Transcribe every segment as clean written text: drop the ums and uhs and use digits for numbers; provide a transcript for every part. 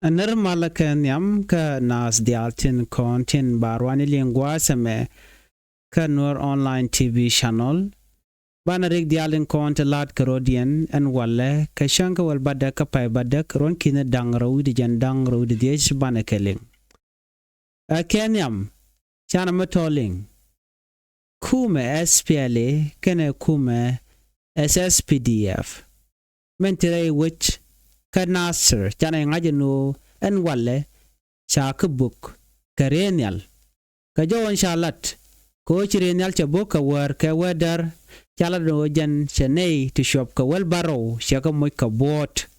Aner malaka nyam ka nas dialtin kontin barwani lingwa seme ka Nuer online TV channel bana rig dialin konta lat karodian en walle ka shanka wal badak ka pay badak ron kina dang rawdi jan dang rawdi dies bana keling a kenyam chana matoling kume SPLA kene kume SSPDF mentire which ka nasir chana ngajenu en walle cha ka buk ka renyal ka jawon shalat ko chirenyal cha buk ka war ka wedar chala no jan chenei to shop ka wel baro shaka moy ka bot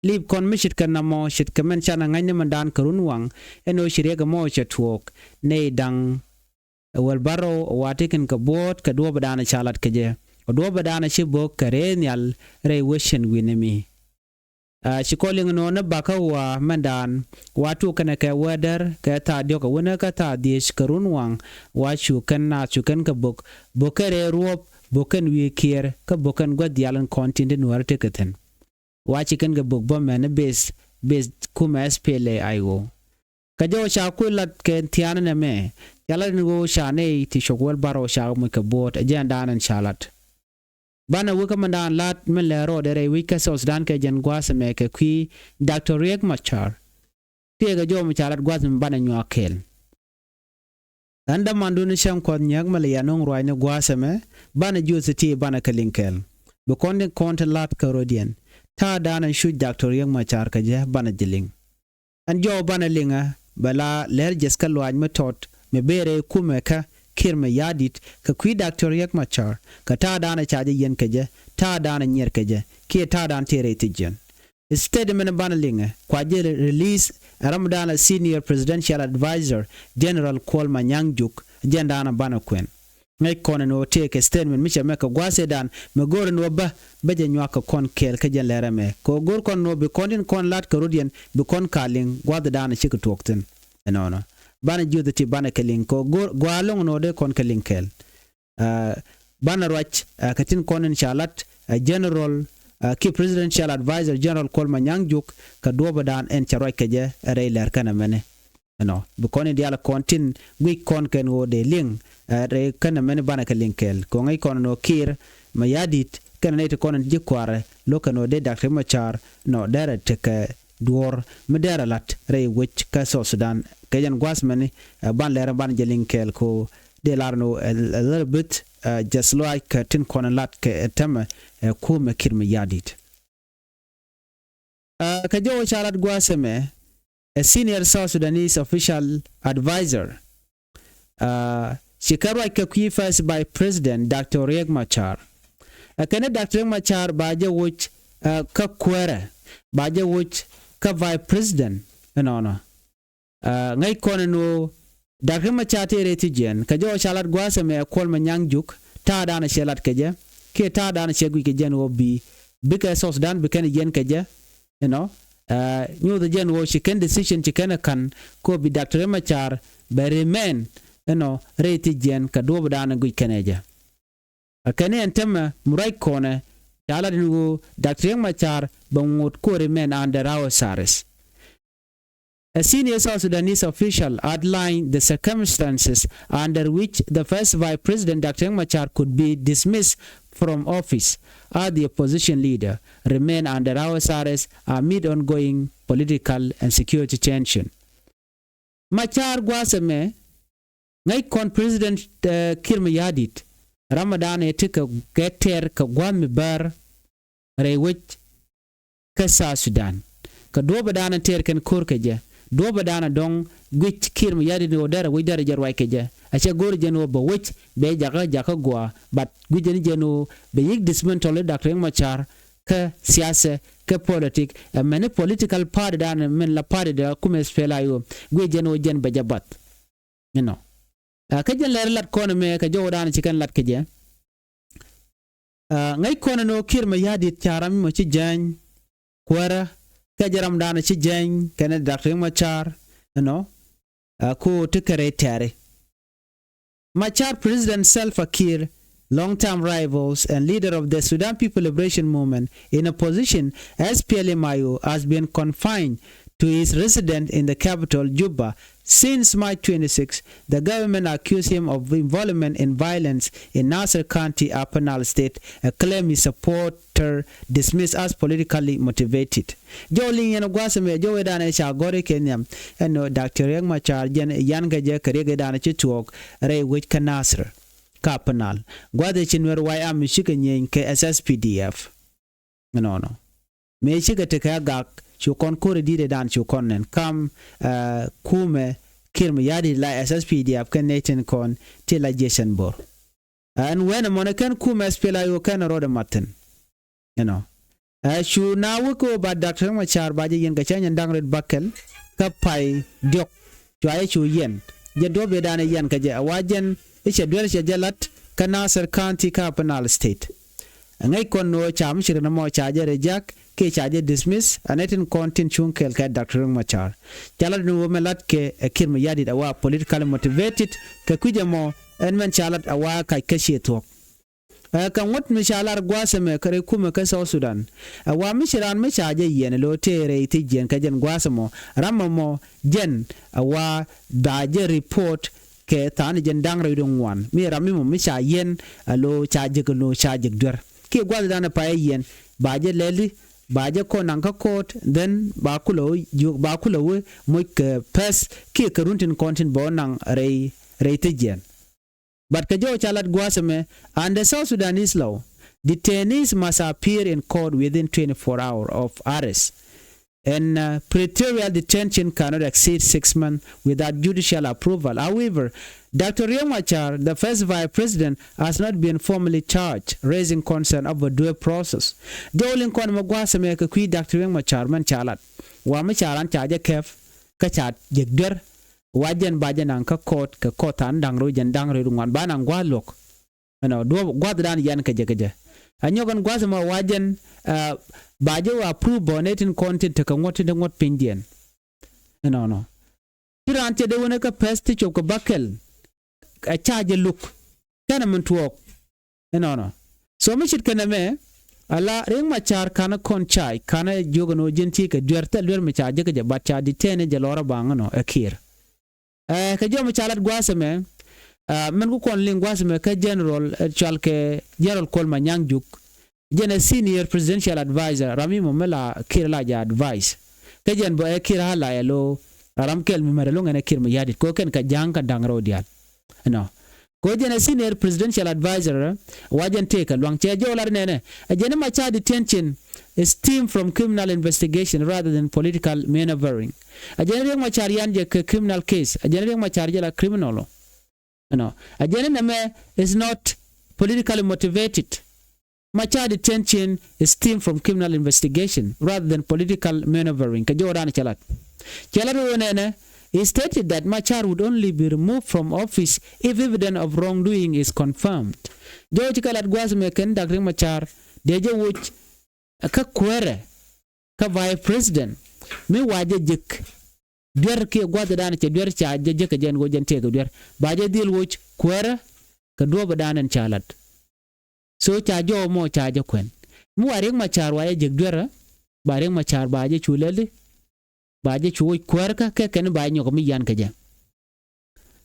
lib kon mishit ka namo shit ka men chana nganya mandan karunwang eno shirega mo chatwok nei dang wel baro watiken ka bot ka do badana chalat ka je do badana shibok ka renyal re wishen winemi Shikoling no na baka wa mandan watu kana ka weather ka ta dio ka wona ka ta dish karunwang wa chukan na chukan ka bok bokere ruop boken wi kier ka boken god yalan content Nuer teketen wa chicken ga bok bo men base kuma SPLA ayo ka jo sha kulat ke tiana na me yala ngo sha ne ti shogwal baro sha mu ka bot ajanda nan shalat bana wuka mandan lat men le ro dere wika sos dan ke jen gwasa me ke kwi Dr. Riek Machar tie ga jo mu chalat gwasa bana nyo kel anda mandu ni sham ko nyag male yanong roi ne gwasa me bana jusi ti bana kalinkel be konde konte lat karodian ta dana shu Dr. Riek Machar ka je bana jiling an jo bana linga bala ler jeska loaj me tot me bere kumeka kirme yadit ka kwi Dr. Riek Machar ka ta dana chaje yen keje ta dana nyer keje ki ta dan tere tijen instead men bana linga kwa je release Ramadan senior presidential advisor general Kuol manyang jendana bana kwen ngai kono no take statement mi chama ka gwase dan me gor no ba beje nywaka kon kel ka jen lerame ko gor kon no be konin kon lat ka rodian be kon kaling gwada dana chik tokten enono bana judati bana keling ko gwalong no de kon keling kel bana rwach katin konin shalat general ki presidential advisor general Kuol manyang ka doba dan en charoy keje reiler kana mene no be konin diala kontin wi kon ken wo de ling re kana mene bana keling kel ko ngai kon no kir mayadit kana ne to konin jikware lokano de Dr. Machar no dere teke duor medera lat re which ka so Sudan kajan gwasmani ban lera ban jeling kel ko de larno a little bit just like tin konan lat ke tema ko me kirme yadit ka jo chalat gwaseme a senior South Sudanese official advisor shikara ka first by President Dr. Riek Machar kana Dr. Riek Machar baje which ka kwere baje which ka vice president no ngai kono no Dr. Machar tere tijen ka jo chalat gwase me Kuol manyang ta dana shelat keje ke ta dana shegwi ke jen obi bika sos dan bika jen keje new the jen wo chicken decision chicken kan ko bi Dr. Machar be remain re tijen ka do dana gwi keneje akane entema murai kone chalat no Dr. Machar bangot ko remain under our service. A senior South Sudanese official outlined the circumstances under which the first Vice President Dr. Machar could be dismissed from office as the opposition leader, remain under house arrest amid ongoing political and security tension. Machar gwaseme ngai kon President Kirma Yadit Ramadan etika getter ka gwami bar rewich ka South Sudan ka doba dana terken kurkeje doba dana dong gwich kirma yadi no dara wi dara jarwai keje acha gor jeno bo wich be jaga gwa but gwijeni jeno be yik dismantle Dr. Machar ka siyasa ka politik many political party dana men la party da kuma spela yo gwijeno jen be jabat ka jen ler lat kono me ka jowo dana cikan lat keje ngai kono no kirma yadi charam mo ci jan kwara ka jaram dana ci jan kana Dr. Machar ko tikare tare Machar President Salva Kiir, long-term rivals and leader of the Sudan People Liberation Movement in opposition, SPLMIO, has been confined to to his residence in the capital, Juba. Since March 26, the government accused him of involvement in violence in Nasser County, Upper Nile State, a claim his supporter dismissed as politically motivated. Jolin Yanogwasame, Joedana Shagore Kenyam, and Dr. Riek Machar, Yangaja Karegadana Chituok, Ray Wich Nasser, Kapanal, Guadachinwer YM Shikanyin KSSPDF. No. Me Shikatakagak. Chukon kore dide dan chukonen kam kume kirme yadi la SSPDF kan neten kon tila Jason Bor. And when a monacan kume spela you can road matin. You know. Shu na wuko ba Dr. Machar baje yen gachan and dangred bakel kapai diok chuaye chu yen. Jadobe dan yen kaje awajen isha dwelche jalat Nasser County Capital State. Ngay kon no cham shirna mo chaje rejak ke chaje dismiss anetin content chunkel ka Dr. Machar chalat no melat ke kirma yadi awa politically motivated ka kujamo enmen chalat awa ka kashe to kan wat mishalar gwasa me kare kuma ka South Sudan awa mishiran me chaje yen lo tere ti jen ka jen gwasa mo ramamo jen awa daje report ke tan jen dangre dong wan mi ramimo misha yen alo chaje ko no chaje dwer ke gwada dana pa yen baje leli baje ko nanka court then bakulo moik pes ke karuntin content bonang rei tijen but kajo chalat gwasame and the South Sudanese law detainees must appear in court within 24 hours of arrest and pretrial detention cannot exceed 6 months without judicial approval. However, Dr. Riek Machar, the first vice president, has not been formally charged, raising concern over due process. Jolin kon magwasa me ka kui Dr. Riek Machar man chalat. Wa macharan chaja kef ka chat jegder wajen bajen an ka court an dangro jen dangro ngwan banang gwalok. Ano do gwadran yan ka jegeje. Anyogan gwasa ma wajen baje wa approve bonetin content ka ngotin ngot pindian. No. Tirante de wona ka pesti chok bakel a charge look kana muntuok no so mi shit kana me ala Riek Machar kana kon chai kana jogano jenti ka dwer mi charge ka bacha ditene je lora bangano akir ka jo mi chalat gwasa me men ko kon lingwasa me ka general chalke general Kuol manyang juk jena senior presidential advisor rami momela kirla ja advice ka jen bo akira la yelo ramkel mi marelo ngene kirma yadit ko ken ka janga dangro dial no ko jena senior presidential advisor wajen take long che jolar nene ajena Machar detention is stemmed from criminal investigation rather than political maneuvering ajena Riek Machar yanje criminal case ajena Riek Machar jela criminal no ajena name is not politically motivated. Machar detention is stemmed from criminal investigation rather than political maneuvering ka joran chalat nene. He stated that Machar would only be removed from office if evidence of wrongdoing is confirmed. George Kalat Gwasme ken Dr. Machar deje wuch ka kwere ka vice president mi waje jik der ke gwada dan ce der cha je ka jen go jen te go der baje dil wuch kwere ka do badanan chalat so cha jo mo cha je kwen mu Riek Machar waye jik der ba Riek Machar baje chulele baje chuo kwerka ke ken ba nyoko mi yan kaje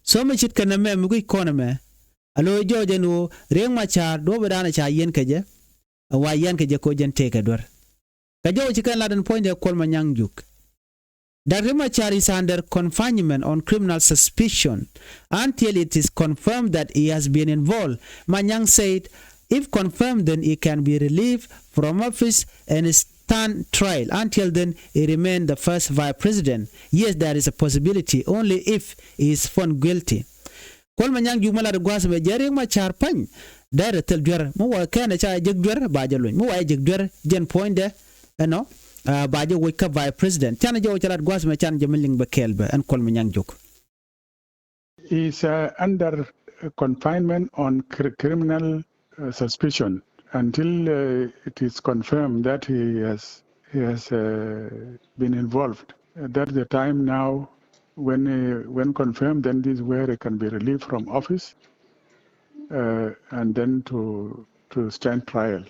so me chit kana me mu ko me alo joje no Riek Machar do badana cha yen kaje wa yan kaje ko jen te ka dor ka jo chi kan ladan point de Kuol manyang juk Dr. Machar is under confinement on criminal suspicion until it is confirmed that he has been involved. Manyang said if confirmed then he can be relieved from office and stand trial. Until then, he remained the first vice president. Yes, there is a possibility only if he is found guilty. Kuol manyang jumala de gwas me Riek Machar pan dare tel dwer mo wa kana cha jeg dwer ba jalun mo wa jeg dwer jen point de no ba je wo ka vice president tan je wo chalat gwas me chan jemiling be kelbe en Kuol manyang juk is under confinement on criminal suspicion until it is confirmed that he has been involved. That's the time now when confirmed, then this is where he can be relieved from office and then to stand trial.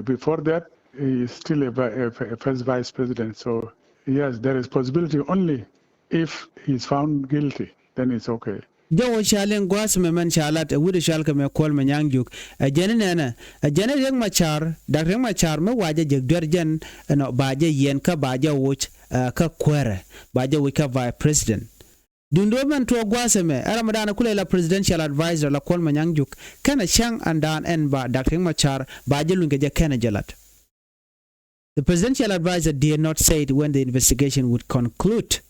Before that, he is still a first vice president, so Yes, there is possibility only if he's found guilty, then it's okay. Jawo shalen gwas me man shalat wude shal ka me kol manyang juk ajene nana ajene riek machar dak riek machar me waje jeg derjen no baje yen ka baje wuch ka kwere baje wuch ka vice president dundo man to gwas me aramadana kule la presidential advisor la kol manyang juk kana shang andan en ba dak riek machar baje lunge je kana jalat. The presidential advisor did not say it when the investigation would conclude.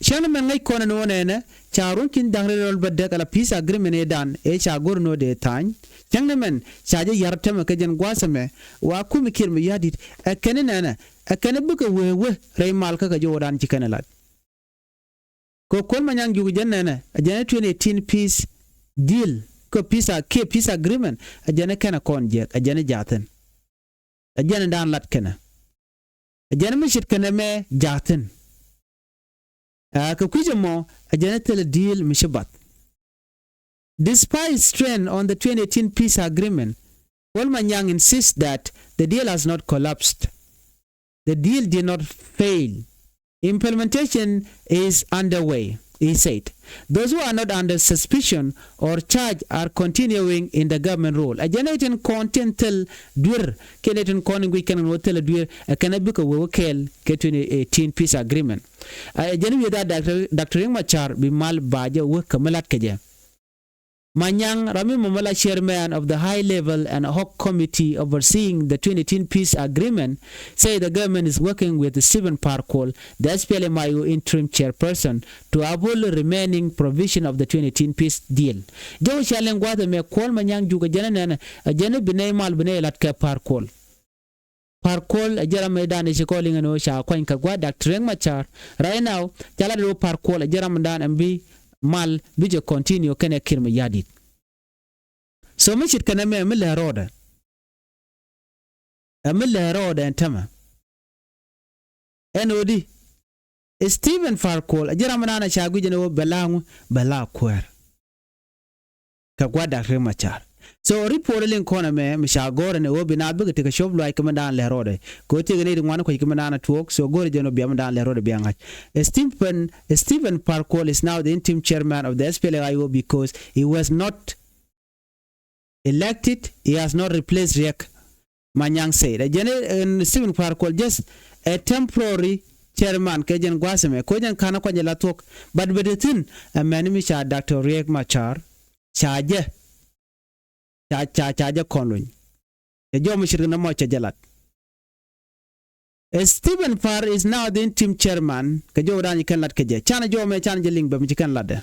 Shana man ngai kona no nene charun kin dangre rol badde kala peace agreement e dan e chagor no de tan changna men chaje yarta ma kajen gwasame wa kumi kirmi yadit akene nana akene buka wewe ray mal ka jodan cikana lat ko kol manyang jugu jennene ajane 2018 peace deal ko peace agreement ajane kana kon je ajane jaten ajane dan lat kana ajane mishit kana me jaten Kakwijamo a deal mishabat. Despite strain on the 2018 peace agreement, Manyang insists that the deal has not collapsed. The deal did not fail. Implementation is underway, he said. Those who are not under suspicion or charge are continuing in the government role. A generating content tell duer, Kenetan Coning we can tell a duer, a canabuka will kɛɛl 2018 peace agreement. A genuine that Dr. Machar be mal baja work kamalat kaja. Manyang Rami Mamala, chairman of the High Level and Hoc Committee overseeing the 2018 peace agreement, say the government is working with Stephen Kuol, the SPLMIO interim chairperson, to avoid the remaining provision of the 2018 peace deal. Joe Shalengwada me Kuol Manyang juga jana a jana bine mal bine latka Kuol. Kuol a jara medan is calling an osha coin kagwa Dr. Machar. Right now, Jalado Kuol a jaramadan and be mal bijo continue kene kirme yadit. So much it can a mille roda and tama. NOD Stephen Kuol a jaramanana chagujano belang bela quer. Kagwada remachar. So reporting corner me Mishagor and Obina big take a shop like Commandan Lerode. Go take a one quick Commandana to work, so go to Biamadan Lerode Bianga. Stephen Kuol is now the interim chairman of the SPLIO because he was not elected, he has not replaced Riek, Manyang said. Stephen Kuol just a temporary chairman Kajan Guasame, Kojan Kana Kwajalatok, but with the thing a manimisha Dr. Riek Machar, Charge. Chaja konluny e jomo shirna mocha jalat. Stephen Parr is now the interim chairman ka jo rani kan lat keje chana jo me chana jeling ba mi kan ladde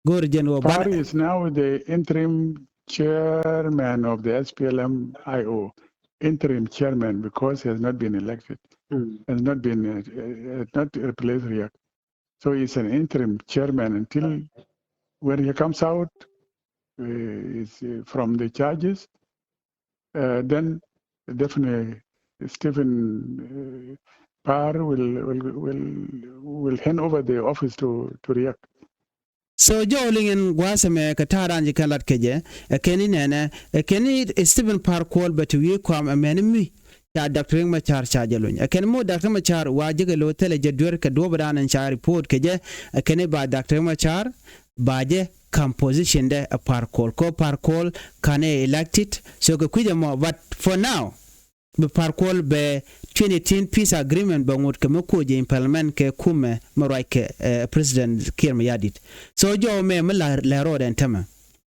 gor jenwo Parr is now the interim chairman of the SPLM-IO, interim chairman, because he has not been elected, has not been not replaced Riek. So he's an interim chairman until when he comes out from the charges, then definitely Stephen Parr will hand over the office to Riek. So Joling and Guasame Katara and Kalat Keje, a Kenny Nana, a Kenny Stephen Parr Kuol, but we come a menemy. Dr. Machar Chajalun. A can more Dr. Machar, Wajigalo Telejadur Kadobadan and Char report Keje, a Kenny by Dr. Machar, Baje, composition there a Kuol. Co Kuol can elect it, so go more. But for now, the Kuol be 2018 peace agreement ba ngot kamako je parliament ke kume maroike president Kirma Yadit. So jo me la road and tama.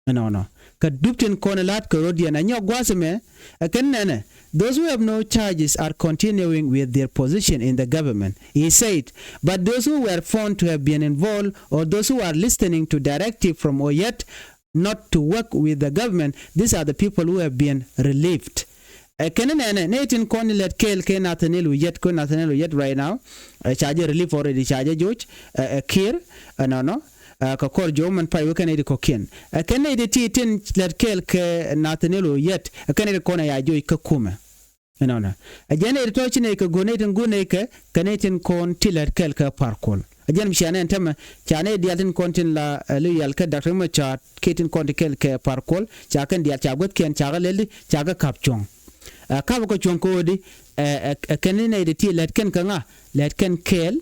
No. Ka duptin konelat ko rodia na nyo gwaseme akenene. Those who have no charges are continuing with their position in the government, he said. But those who were found to have been involved or those who are listening to directive from or yet not to work with the government, these are the people who have been relieved. Kenene netin koni let kɛɛl ke Nathaniel yet right now. Charge relief already charge George Kir no. Ka kor joman pai we kanedi kokien kanedi titin let kɛɛl ke Nathaniel yet kanedi kona ya joy ka kuma no ajane to chine ka gonetin gune ke kanetin kon tilet kɛɛl ka Kuol ajan mishane ntama chane diatin kontin la liyal ka Dr. Machar ketin konti kɛɛl ke Kuol chakan dia chagot ken chaga leli chaga kapchong ka ko chonko di kenene de ti let ken kanga let ken kɛɛl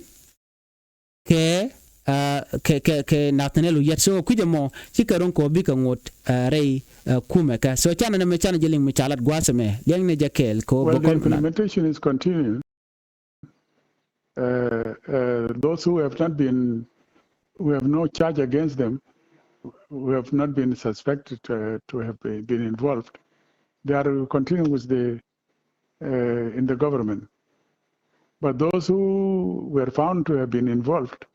ke natanelu yet so kujamo chikaron ko bi ka ngot rei kumeka so chana na me chana jeling mi chalat gwasame leng ne jakel ko well, the implementation is continuing. Those who have not been, we have no charge against them, who have not been suspected to have been involved. They are continuing with the in the government. But those who were found to have been involved,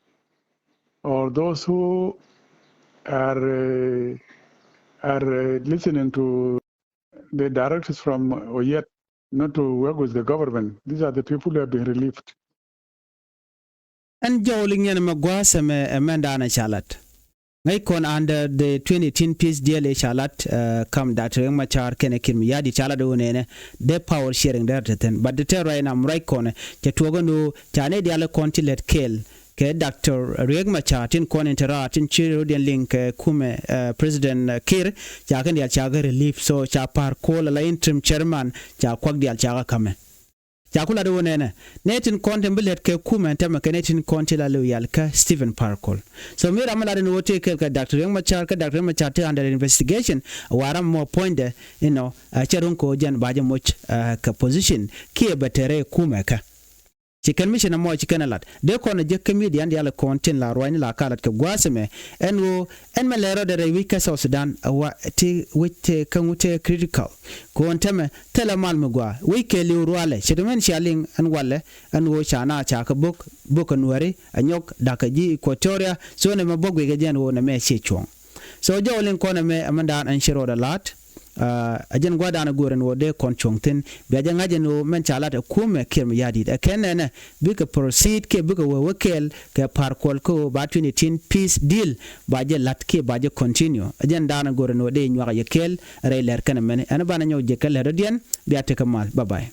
or those who are listening to the directives from Oyet not to work with the government, these are the people who have been relieved. And jowling yan magwasa me amendana chalat. Ngay kon under the 2018 peace deal chalat come that Machar kenekim yadi chalat unene de power sharing there but the terror in am right corner no chane diale konti let kɛɛl ke Dr. Riek Machar tin kon intera tin chiro den link kume President Kir jagan dia chaga relief so cha par Kuol la interim chairman cha kwak dia chaga kame jakula do nene netin contemplate ke kuma tema kenetin kontila loyal ka Stephen Parkol so mira mala no wote ke Dr. Machar ka Dr. Machar under investigation waram mo point charun ko jan baje moch ka position ki betere kuma ka chicken mission mo chicken lat de ko na je comedian dia la content la roine la kalat ke gwaseme en malero de wika South Sudan wa ti witte kanute critical ko onteme telemal mugwa wike li ruale chedemen shaling an walle an wo chana cha ka bok Nuer anyok dakaji Equatoria so ne mabogwe ge jen wo na me chechong so jawlen ko na me amanda an shiro da lat ajen gwada na goren wode konchongten be ajen ajen no men chalata kume kem yadi da kenene bika proceed ke bika wekel ke Parkol ko ba 2018 peace deal ba je lat ke ba je continue ajen dana goren wode nywa yekel re ler kana men ana bana nyaw je kala rodien bi ateka mal bye bye